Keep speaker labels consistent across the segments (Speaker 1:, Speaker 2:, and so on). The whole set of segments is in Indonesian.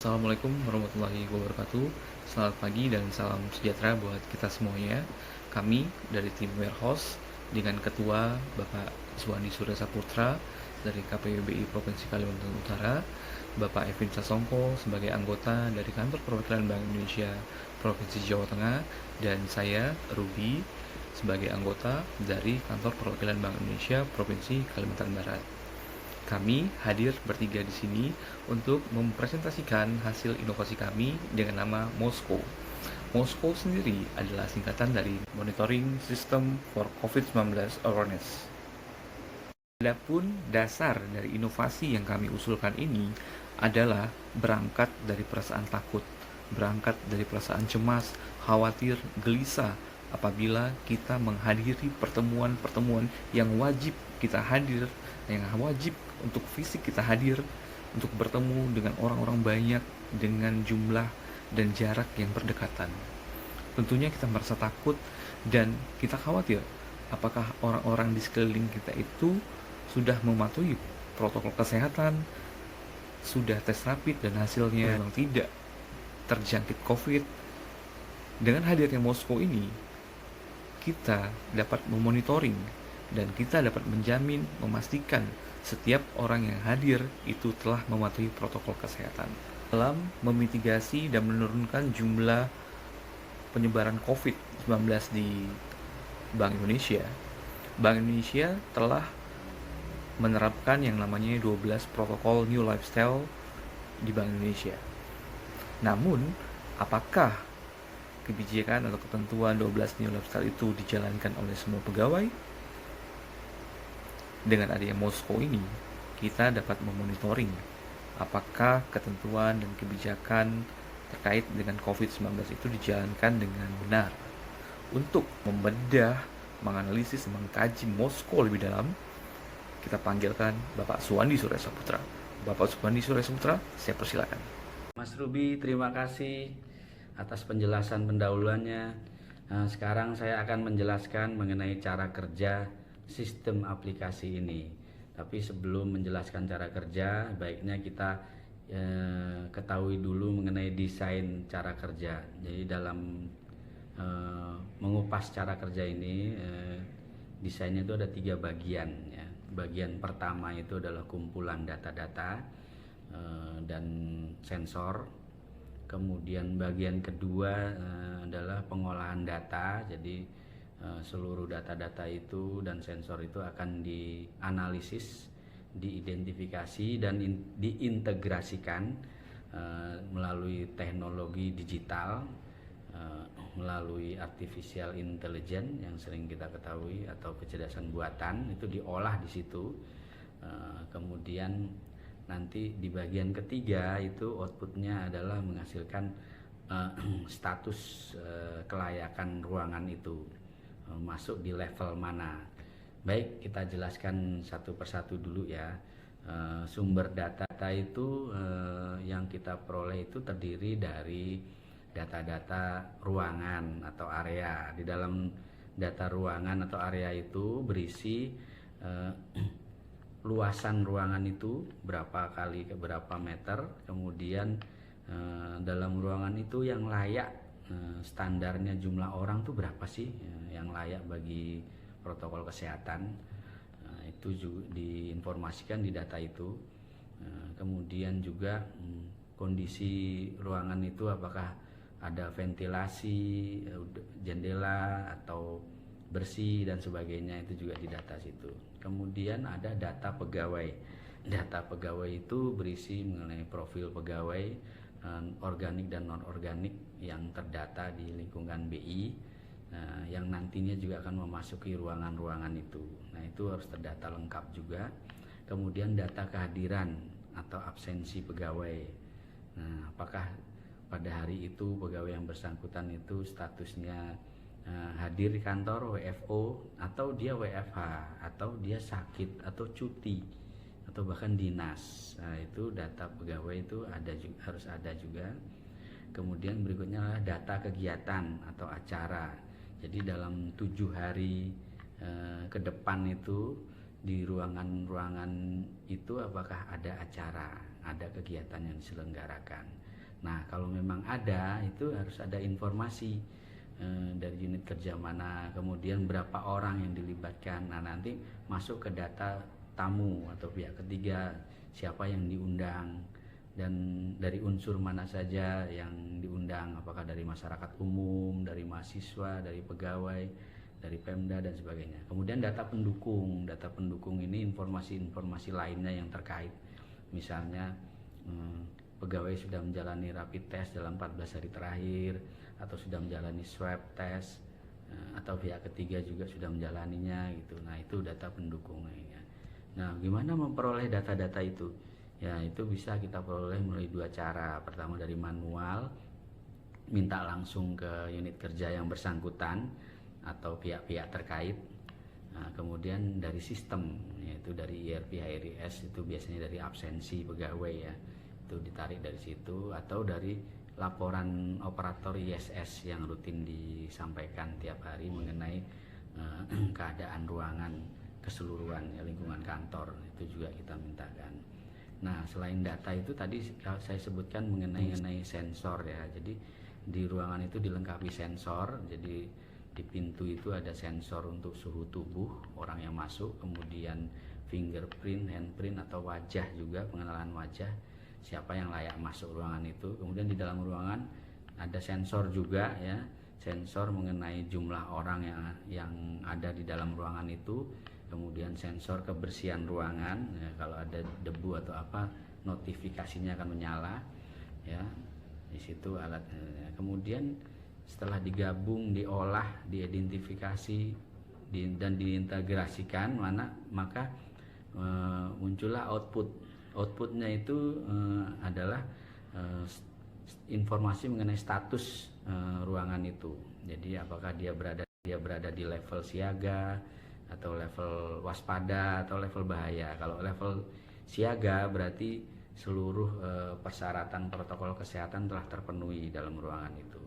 Speaker 1: Assalamualaikum warahmatullahi wabarakatuh. Selamat pagi dan salam sejahtera buat kita semuanya. Kami dari tim Warehouse dengan Ketua Bapak Suwandi Surya Saputra dari KPUBI Provinsi Kalimantan Utara, Bapak Evin Sasongko sebagai anggota dari Kantor Perwakilan Bank Indonesia Provinsi Jawa Tengah, dan saya Ruby sebagai anggota dari Kantor Perwakilan Bank Indonesia Provinsi Kalimantan Barat. Kami hadir bertiga di sini untuk mempresentasikan hasil inovasi kami dengan nama Mosko. Mosko sendiri adalah singkatan dari Monitoring System for COVID-19 Awareness. Adapun dasar dari inovasi yang kami usulkan ini adalah berangkat dari perasaan takut, berangkat dari perasaan cemas, khawatir, gelisah apabila kita menghadiri pertemuan-pertemuan yang wajib kita hadir, yang wajib untuk fisik kita hadir, untuk bertemu dengan orang-orang banyak dengan jumlah dan jarak yang berdekatan. Tentunya kita merasa takut dan kita khawatir apakah orang-orang di sekeliling kita itu sudah mematuhi protokol kesehatan, sudah tes rapid dan hasilnya memang tidak terjangkit COVID. Dengan hadirnya Moskow ini, kita dapat memonitoring dan kita dapat menjamin, memastikan setiap orang yang hadir itu telah mematuhi protokol kesehatan dalam memitigasi dan menurunkan jumlah penyebaran COVID-19 di Bank Indonesia. Bank Indonesia telah menerapkan yang namanya 12 protokol New Lifestyle di Bank Indonesia. Namun, apakah kebijakan atau ketentuan 12 New Lifestyle itu dijalankan oleh semua pegawai? Dengan adanya Moskow ini, kita dapat memonitoring apakah ketentuan dan kebijakan terkait dengan COVID-19 itu dijalankan dengan benar. Untuk membedah, menganalisis, mengkaji Moskow lebih dalam, kita panggilkan Bapak Suwandi Surya Saputra. Bapak Suwandi Surya Saputra, saya persilakan.
Speaker 2: Mas Ruby, terima kasih atas penjelasan pendahuluannya. Sekarang saya akan menjelaskan mengenai cara kerja sistem aplikasi ini. Tapi sebelum menjelaskan cara kerja, baiknya kita ketahui dulu mengenai desain cara kerja. Jadi dalam mengupas cara kerja ini, desainnya itu ada 3 bagian. Ya. Bagian pertama itu adalah kumpulan data-data dan sensor. Kemudian bagian kedua adalah pengolahan data. Jadi seluruh data-data itu dan sensor itu akan dianalisis, diidentifikasi dan diintegrasikan melalui teknologi digital, melalui artificial intelligence yang sering kita ketahui atau kecerdasan buatan, itu diolah di situ. Kemudian nanti di bagian ketiga itu outputnya adalah menghasilkan status kelayakan ruangan itu masuk di level mana. Baik, kita jelaskan satu persatu dulu ya. Sumber data itu yang kita peroleh itu terdiri dari data-data ruangan atau area. Di dalam data ruangan atau area itu berisi luasan ruangan itu berapa kali ke berapa meter, kemudian dalam ruangan itu yang layak, standarnya jumlah orang tuh berapa sih yang layak bagi protokol kesehatan. Itu juga diinformasikan di data itu. Kemudian juga kondisi ruangan itu apakah ada ventilasi, jendela atau bersih dan sebagainya, itu juga di data situ. Kemudian ada data pegawai. Data pegawai itu berisi mengenai profil pegawai organik dan non-organik yang terdata di lingkungan BI, yang nantinya juga akan memasuki ruangan-ruangan itu. Nah, itu harus terdata lengkap juga. Kemudian data kehadiran atau absensi pegawai. Nah, apakah pada hari itu pegawai yang bersangkutan itu statusnya hadir di kantor WFO atau dia WFH atau dia sakit atau cuti atau bahkan dinas. Nah, itu data pegawai itu harus ada juga. Kemudian berikutnya data kegiatan atau acara. Jadi dalam 7 hari ke depan itu di ruangan-ruangan itu apakah ada acara, ada kegiatan yang diselenggarakan. Nah, kalau memang ada, itu harus ada informasi dari unit kerja mana, kemudian berapa orang yang dilibatkan. Nah, nanti masuk ke data tamu atau pihak ketiga, siapa yang diundang dan dari unsur mana saja yang diundang, apakah dari masyarakat umum, dari mahasiswa, dari pegawai, dari Pemda dan sebagainya. Kemudian data pendukung ini informasi-informasi lainnya yang terkait, misalnya pegawai sudah menjalani rapid test dalam 14 hari terakhir, atau sudah menjalani swab test, atau pihak ketiga juga sudah menjalaninya gitu. Nah, itu data pendukungnya. Nah, gimana memperoleh data-data itu? Ya, itu bisa kita peroleh melalui dua cara. Pertama dari manual, minta langsung ke unit kerja yang bersangkutan atau pihak-pihak terkait. Nah, kemudian dari sistem, yaitu dari ERP HRIS, itu biasanya dari absensi pegawai ya, itu ditarik dari situ, atau dari laporan operator ISS yang rutin disampaikan tiap hari mengenai keadaan ruangan keseluruhan ya, lingkungan kantor, itu juga kita mintakan. Nah, selain data itu tadi saya sebutkan mengenai sensor ya. Jadi di ruangan itu dilengkapi sensor. Jadi di pintu itu ada sensor untuk suhu tubuh orang yang masuk, kemudian fingerprint, handprint atau wajah juga, pengenalan wajah siapa yang layak masuk ruangan itu. Kemudian di dalam ruangan ada sensor juga ya, sensor mengenai jumlah orang yang ada di dalam ruangan itu. Kemudian sensor kebersihan ruangan ya, kalau ada debu atau apa notifikasinya akan menyala ya. Di situ alatnya. Kemudian setelah digabung, diolah, diidentifikasi dan diintegrasikan maka muncullah outputnya itu adalah informasi mengenai status ruangan itu. Jadi apakah dia berada di level siaga atau level waspada atau level bahaya. Kalau level siaga berarti seluruh persyaratan protokol kesehatan telah terpenuhi dalam ruangan itu,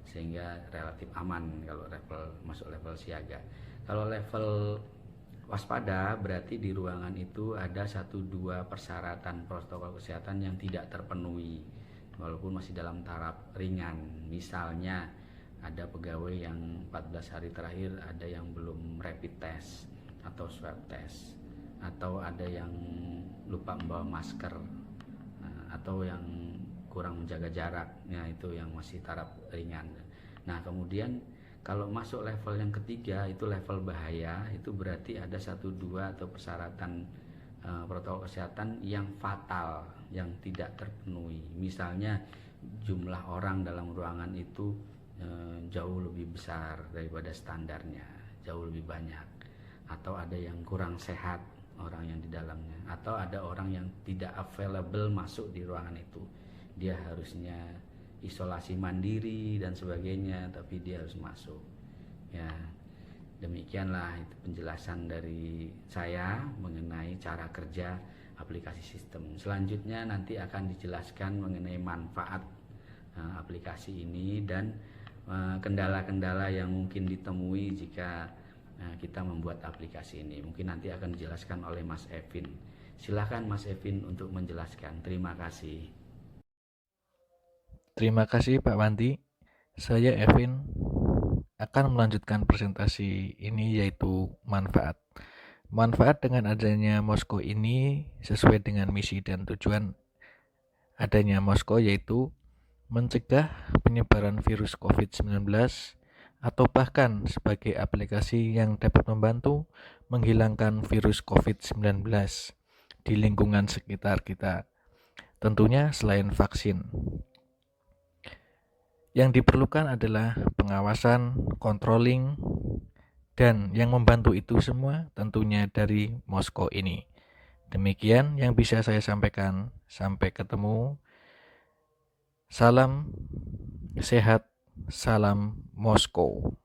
Speaker 2: sehingga relatif aman kalau masuk level siaga. Kalau level waspada berarti di ruangan itu ada 1-2 persyaratan protokol kesehatan yang tidak terpenuhi walaupun masih dalam taraf ringan. Misalnya ada pegawai yang 14 hari terakhir ada yang belum rapid test atau swab test, atau ada yang lupa membawa masker, atau yang kurang menjaga jarak, ya itu yang masih taraf ringan. Nah, kemudian kalau masuk level yang ketiga itu level bahaya, itu berarti ada 1-2 atau persyaratan protokol kesehatan yang fatal, yang tidak terpenuhi. Misalnya jumlah orang dalam ruangan itu jauh lebih besar daripada standarnya, jauh lebih banyak, atau ada yang kurang sehat orang yang di dalamnya, atau ada orang yang tidak available masuk di ruangan itu. Dia harusnya isolasi mandiri dan sebagainya, tapi dia harus masuk. Ya, demikianlah itu penjelasan dari saya mengenai cara kerja aplikasi sistem. Selanjutnya nanti akan dijelaskan mengenai manfaat aplikasi ini dan kendala-kendala yang mungkin ditemui jika kita membuat aplikasi ini. Mungkin nanti akan dijelaskan oleh Mas Evin. Silakan Mas Evin untuk menjelaskan. Terima kasih.
Speaker 3: Terima kasih Pak Wanti. Saya Evin akan melanjutkan presentasi ini, yaitu manfaat. Manfaat dengan adanya Moskow ini sesuai dengan misi dan tujuan adanya Moskow, yaitu mencegah penyebaran virus COVID-19 atau bahkan sebagai aplikasi yang dapat membantu menghilangkan virus COVID-19 di lingkungan sekitar kita. Tentunya selain vaksin. Yang diperlukan adalah pengawasan, controlling, dan yang membantu itu semua tentunya dari Moskow ini. Demikian yang bisa saya sampaikan. Sampai ketemu. Salam sehat, salam Moskow.